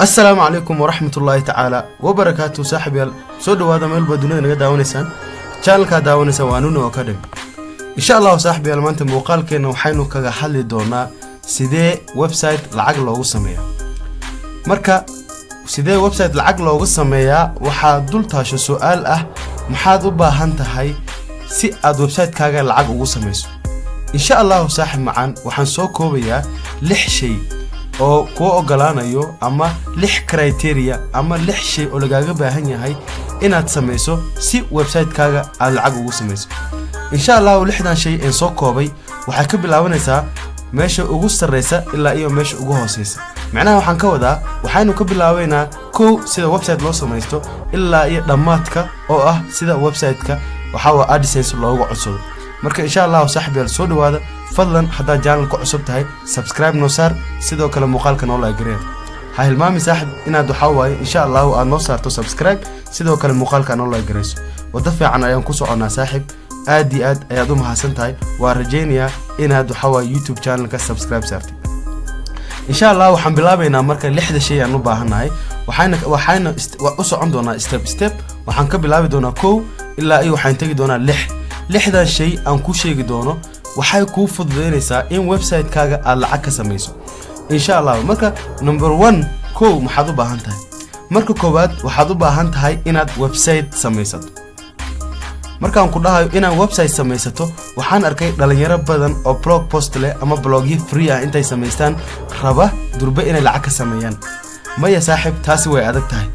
السلام عليكم ورحمة الله تعالى وبركاته. صاحبي سودو هذا ميل بدون نجد داونسان channel كا داونسان وانونو أكاديمي إن شاء الله. صاحبي ما أنت مقال كأنه حينو كحل دونا سيدي ويب سايت العقل لو سميها مركا سيدي ويب سايت العقل لو سميها وحدول تاش سؤال محاذ باهنت هاي سي أد ويب سايت كاجا العقل لو سميسو إن شاء الله. صاحب معان وحنسوكو بيا لح شيء oo ku ogolaanayo ama 6 criteria ama 6 shay oo lagaaga baahan yahay inaad sameeyso si website kaaga aad lacag ugu sameeyso. insha Allah 6dan shay ee soo koobay waxa ka bilaabanaysa meesha ugu sareysa ilaa iyo meesha ugu hooseysa. macnaha waxaan ka wadaa waxaanu ka bilaabeynaa sida website loo sameeyo ilaa iyo dhamaadka oo ah sida website-ka waxa AdSense loogu codsado. marka insha Allah saaxiibayaal soo dhawaada fadlan hadaa channel ku cusub tahay subscribe noo saar sidoo kale muuqaalka noo like gareey. ha hilmaami saaxiib inaad waxa waaye insha Allah aad noo saarto subscribe sidoo kale muuqaalka noo like gareeyso. wada fiican ayaan ku soconaa saaxiib aad iyo aad ayaad u mahadsan tahay. waa rajaynayaa inaad waxa waaye YouTube channel ka subscribe saartid. insha Allah waxaan bilaabeynaa marka 6 shay aan u baahanahay waxayna u socon doonaa step waxaan ka bilaabi doonaa 1 ilaa iyo waxaan tagi doonaa 6 shay aan ku sheegi doono waxay ku fududeynaysaa in website kaaga aad lacag ka sameeyso insha Allah. marka number 1 maxaad u baahan tahay? marka koowaad waxaad u baahan tahay inaad website sameysato. markaan ku dhahayo inaad website sameysato waxaan arkay dhalinyaro badan oo blog post leh ama blogyo free ah intay sameystaan raba durba inay lacag ka sameeyaan. maya saaxiib taasi way adag tahay.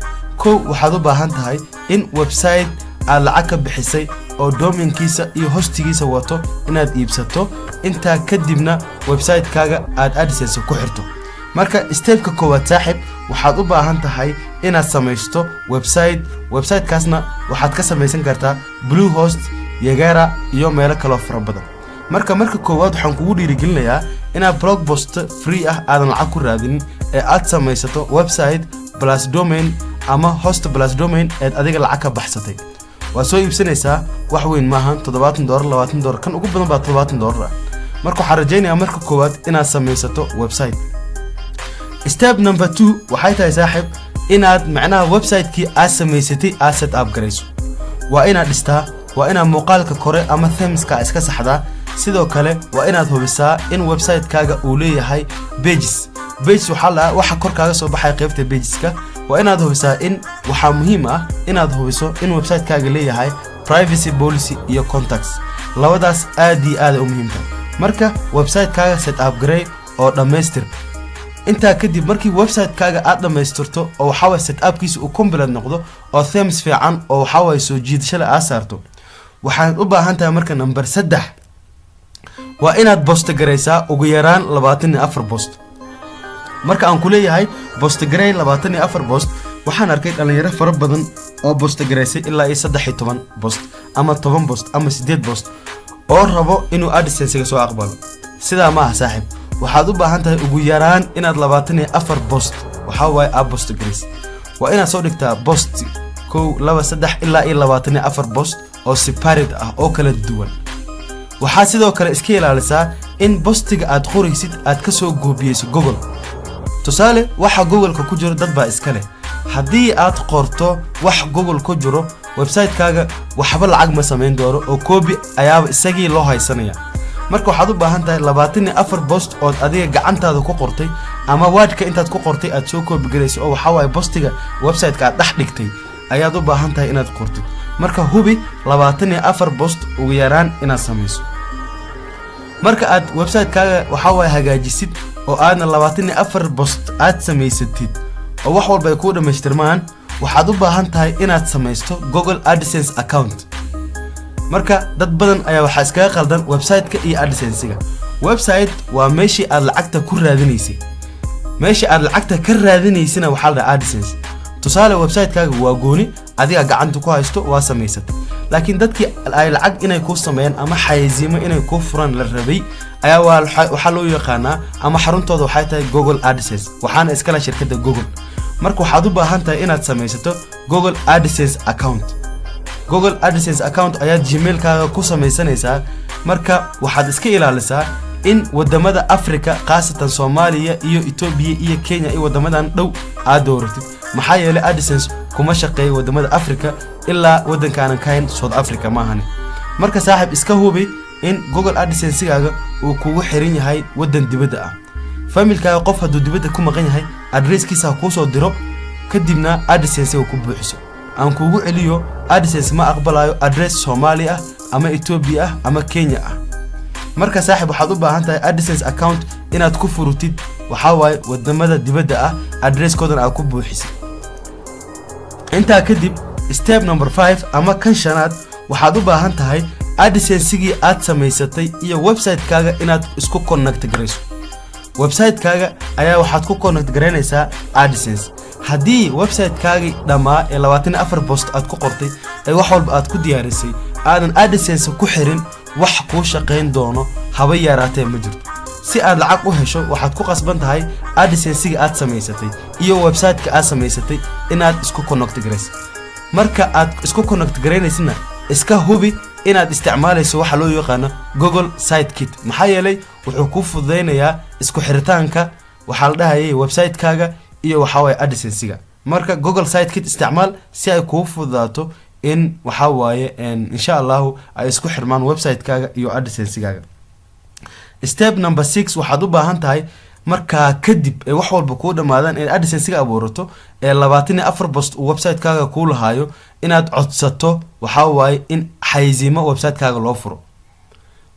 waxaad u baahan tahay in website aad lacag ka bixisay oo domainkiisa iyo hostigiisa wato inaad iibsato inta kadibna website kaaga aad AdSense ku xirto. marka stepka koowaad saaxiib waxaad u baahan tahay inaad sameysto website kaasna waxaad ka sameysan kartaa Bluehost, Yagara iyo meelo kale oo fara badan. marka koowaad waxaan kugu dhiirigelinayaa inaad blog post free ah aadan lacag ku raadin ee aad sameysato website plus domain ama host plus domain ee adiga lacag ka baxsatay. waa soo iibsanaysaa wax weyn maahan $70 $20 kan ugu badan baa $70. marka waxaan rajaynayaa marka koowaad inaad sameysato website. step number 2 waxay tahay saaxiib inaad macnaha website-kii aad sameysatay aad set up gareyso. waa inaad dhistaa, waa inaad muuqaalka kore ama themes-ka iska saxdaa. sidoo kale waa inaad hubisaa in website-kaaga uu leeyahay pages waxa kor kaaga soo baxay qaybta pages-ka. waa inaad hubisaa in waxa muhiim ah inaad hubiso in website-kaaga leeyahay privacy policy iyo contacts. labadaas aad iyo aad u muhiim ah. marka website-kaaga set up garey oo dhameystir. inta kadib markii website-kaaga aad dhameystirto oo waxa way set up-kiisa uu complete noqdo oo themes fiican oo waxa way soo jiidasho la saarto waxaad u baahan tahay marka number 3 waa inaad post gareysaa ugu yaraan 24 post. marka aan ku leeyahay post garey 24 post waxaan arkay dhalinyaro fara badan oo post gareysay ilaa 13 post ama 10 post ama 8 post oo rabo inuu AdSense soo aqbalo. sidaa ma aha saaxiib waxaad u baahan tahay ugu yaraan inaad 24 post waxa way aad post gareysay. waa inaad soo dhigtaa post 1 2 3 ilaa 24 post oo separate ah oo kala duwan. waxaa sidoo kale iska ilaalisaa in postiga aad qoraysid aad ka soo goobiyeyso Google. tusaale waxa Google-ka ku jiro dad baa iska leh. haddii aad qorto wax Google ku jiro website-kaaga waxba lacag ma sameyn doono oo copy ayaaba isagii loo haysanaya. marka waxaad u baahan tahay 24 post oo adiga gacantaada ku qortay ama word-ka intaad ku qortay aad soo copy gareyso oo waxa way postiga website-ka aad dhex dhigtay ayaad u baahan tahay inaad qortid. marka hubi 24 post ugu yaraan inaad sameyso. marka aad website-kaaga waxa way hagaajisid oo aadna 24 post aad sameysatid oo wax walba ay ku dhameystirmaan waxaad u baahan tahay inaad sameysto Google AdSense account. marka dad badan ayaa waxa iska qaldan website-ka iyo AdSense-ga. website waa meeshii aad lacagta ku raadinaysay. meeshii aad lacagta ka raadinaysayna waxa la AdSense. tusaale website-kaaga waa gooni adiga gacanta ku haysto waa sameysatay. laakiin dadkii ay lacag inay ku sameeyaan ama xayeysiimo inay ku furan la rabay ayaa waxa loo yaqaanaa ama xaruntooda waxay tahay Google AdSense waxaana iska la shirkadda Google. marka waxaad u baahan tahay inaad sameysato Google AdSense account. Google AdSense account ayaad Gmail-kaaga ku sameysanaysaa. marka waxaad iska ilaalisaa in wadamada Afrika qaasatan Soomaaliya iyo Ethiopia iyo Kenya ay wadamadan dhow aad dooratid maxaa yeelay AdSense kuma shaqeeyo wadamada Afrika ilaa wadankan kayn South Africa maahane marka saaxib iska hubi in Google AdSense-gaaga uu kugu xiran yahay wadan dibadda ah familkaaga qof haduu dibadda ku maqan yahay address-kiisa ku soo diro kadibna AdSense uu ku buuxiso aan kugu celiyo AdSense ma aqbalayo address Soomaali ah ama Ethiopia ah ama Kenya ah marka saaxib waxaad u baahan tahay AdSense account inaad ku furutid waxa waaye wadamada dibadda ah address-koodana aad ku buuxisid inta kadib step number 5 ama kan shanaad waxaad u baahan tahay AdSense-gii aad samaysatay iyo website-kaaga inaad isku connect gareyso website-kaaga ayaa waxaad ku connect gareynaysaa AdSense haddii website-kaagii dhamaa ee 24 post aad ku qortay ee wax walba aad ku diyaarisay aadan AdSense ku xirin wax ku shaqeyn doono haba yaraatee ma jirto si aad lacag u hesho waxaad ku qasban tahay AdSense-ga aad samaysatay iyo website-ka aad samaysatay inaad isku connect gareyso marka aad isku connect gareynaysidna iska hubi inaad isticmaalayso waxa loo yaqaan Google Site Kit maxaa yeelay wuxuu ku fududeynayaa isku xiritaanka waxa la dhahayaa website-kaaga iyo waxa way AdSense-ga marka Google Site Kit isticmaal si ay ku fududaato in waxa waaye insha Allah ay isku xirmaan website-kaaga iyo AdSense-gaaga step number 6 waxaad u baahan tahay marka kadib ay wax walba ku dhamaadaan in AdSense-ga abuurato ee 24 post website-kaaga ku lahaayo inaad codsato waxa waaye in xayeysiimo website-kaaga loo furo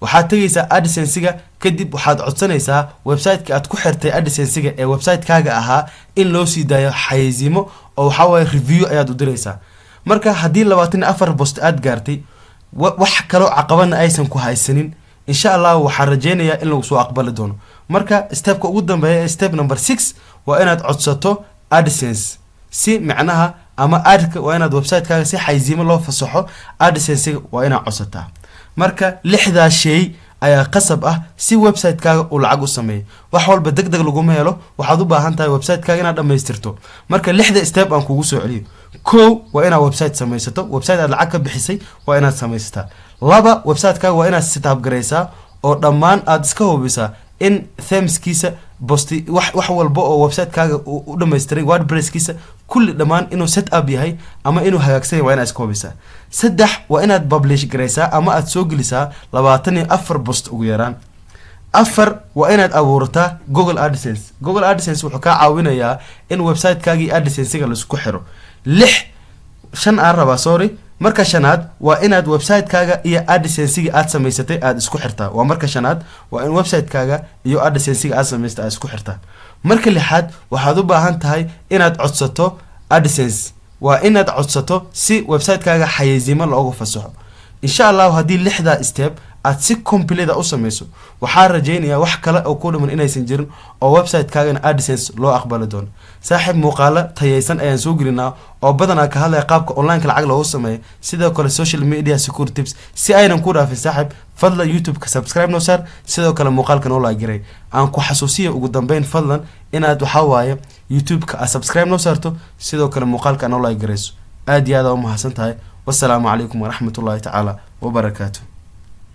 waxaad tagaysaa AdSense-ga kadib waxaad codsanaysaa website-ka aad ku xirtay AdSense-ga ee website-kaaga ahaa in loo sii daayo xayeysiimo oo waxa waaye review ayaad u diraysaa marka hadii 24 post aad gaartay wax kale oo caqabadna aysan ku haysanin insha Allah waxaan rajeynayaa in lagu soo aqbali doono marka step-ka ugu dambeeya step number 6 waa inaad codsato AdSense si macnaha ama aadka waa inaad website-kaaga si xayeysiimo loo fasaxo AdSense-ga waa inaad codsataa marka lixda shay ayaa qasab ah si website-kaaga uu lacag u sameeyo wax walba degdeg lagu helo waxaad u baahan tahay website-kaaga inaad dhameystirto marka lixda step aan kugu soo celiyo koow waa inaad website samaysato website aad lacag ka bixisay waa inaad samaysataa laba website-kaaga waa inaad setup gareysaa oo dhammaan aad iska hubisaa in themeskiisa posti wax walba oo website-kaaga u dhameystiray WordPress-kiisa kulli dhammaan inuu setup yahay ama inuu hagaagsan yahay waa inaad iska hubisaa saddex waa inaad publish gareysaa ama aad soo gelisaa 24 post ugu yaraan afar waa inaad abuurtaa Google AdSense Google AdSense wuxuu ka caawinayaa in website-kaagii AdSense-ga la isku xiro shan aan rabaa sorry marka shanaad waa inaad website-kaaga iyo AdSense-ga aad samaysatay aad isku xirtaa waa marka shanaad waa in website-kaaga iyo AdSense-ga aad samaysatay aad isku xirtaa marka lixaad waxaad u baahan tahay inaad codsato AdSense waa inaad codsato si website-kaaga xayeysiimo loogu fasaxo insha Allah hadii lixda step aad si complete u samayso waxaan rajeynayaa wax kale oo ku dhiman inaysan jirin oo website-kaaga AdSense loo aqbali doono saaxib muuqaala tayaysan ayaan soo gelinaa oo badanaa ka hadlaya qaabka online-ka lacag loogu sameeyo sidoo kale social media security tips si aynan ku dhaafin saaxib fadlan YouTube-ka subscribe noo saar sidoo kale muuqaalkan oo like garay aan ku xasuusiyo ugu dambeyn fadlan inaad waxa waaye YouTube-ka subscribe noo saarto sidoo kale muuqaalkan oo like garayso aad iyo aad u mahadsantahay wassalamu calaykum wa rahmatullahi ta'ala wa barakatuh